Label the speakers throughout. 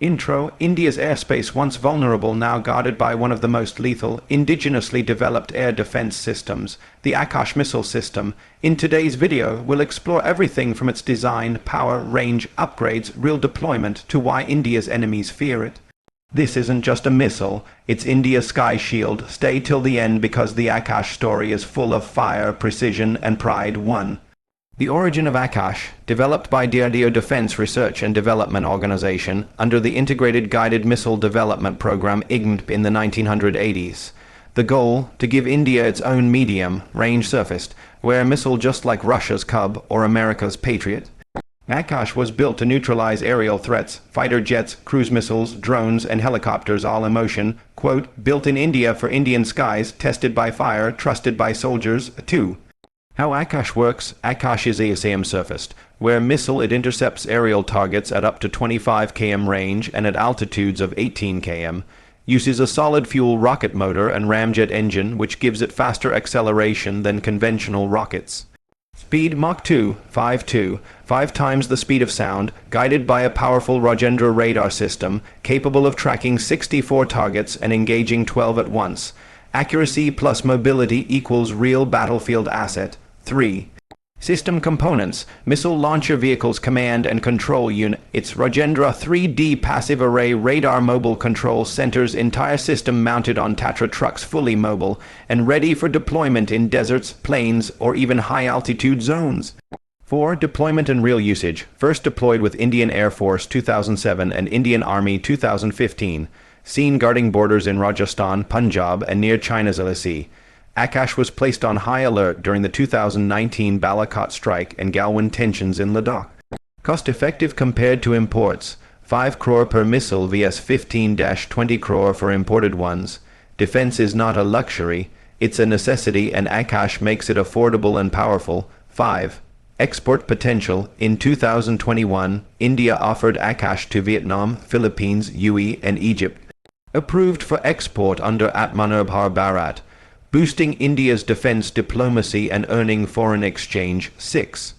Speaker 1: Intro: India's airspace, once vulnerable, now guarded by one of the most lethal, indigenously developed air defense systems, the Akash Missile System. In today's video, we'll explore everything from its design, power, range, upgrades, real deployment, to why India's enemies fear it. This isn't just a missile, it's India's sky shield. Stay till the end because the Akash story is full of fire, precision, and pride. 1. The origin of Akash, developed by DRDO Defense Research and Development Organization under the Integrated Guided Missile Development Program IGMD in the 1980s. The goal, to give India its own medium-range surface-to-air missile just like Russia's Cub or America's Patriot. Akash was built to neutralize aerial threats, fighter jets, cruise missiles, drones, and helicopters all in motion, quote, built in India for Indian skies, tested by fire, trusted by soldiers. 2. How Akash works. Akash is ASAM surfaced, where missile it intercepts aerial targets at up to 25 km range and at altitudes of 18 km, uses a solid fuel rocket motor and ramjet engine which gives it faster acceleration than conventional rockets. Speed Mach 2, 5.2, 5 times the speed of sound, guided by a powerful Rajendra radar system, capable of tracking 64 targets and engaging 12 at once. Accuracy plus mobility equals real battlefield asset. 3. System components. Missile Launcher Vehicles Command and Control Unit. Its Rajendra 3D Passive Array Radar Mobile Control Center's entire system mounted on Tatra trucks, fully mobile and ready for deployment in deserts, plains, or even high-altitude zones. 4. Deployment and real usage. First deployed with Indian Air Force 2007 and Indian Army 2015. Seen guarding borders in Rajasthan, Punjab, and near China's Sea. Akash was placed on high alert during the 2019 Balakot strike and Galwan tensions in Ladakh. Cost-effective compared to imports. 5 crore per missile vs 15-20 crore for imported ones. Defense is not a luxury, it's a necessity, and Akash makes it affordable and powerful. 5. Export potential. In 2021, India offered Akash to Vietnam, Philippines, UAE, and Egypt. Approved for export under Atmanirbhar Bharat, boosting India's defense diplomacy and earning foreign exchange. 6.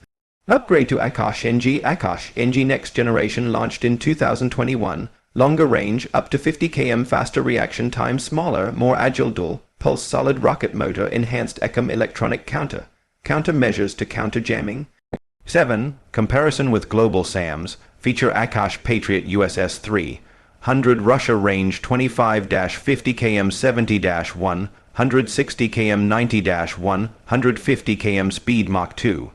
Speaker 1: Upgrade to Akash-NG. Akash-NG next generation launched in 2021. Longer range, up to 50 km, faster reaction time, smaller, more agile dual-pulse solid rocket motor, enhanced ECM electronic countermeasures to counter jamming. 7. Comparison with global SAMs. Feature Akash Patriot USS-3. 100 Russia range 25-50 km 70-1, 160 km 90-1, 150 km speed Mach 2.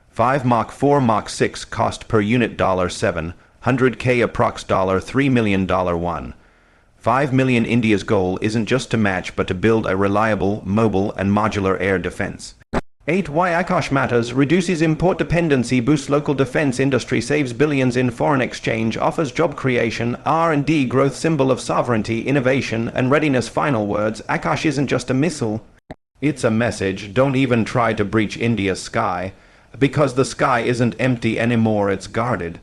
Speaker 1: 5 Mach 4 Mach 6 cost per unit $7, 100K approx $3 million 1. 5 million. India's goal isn't just to match but to build a reliable, mobile and modular air defense. 8. Why Akash matters. Reduces import dependency, boosts local defense industry, saves billions in foreign exchange, offers job creation, R&D growth, symbol of sovereignty, innovation, and readiness. Final words. Akash isn't just a missile. It's a message. Don't even try to breach India's sky, because the sky isn't empty anymore, it's guarded.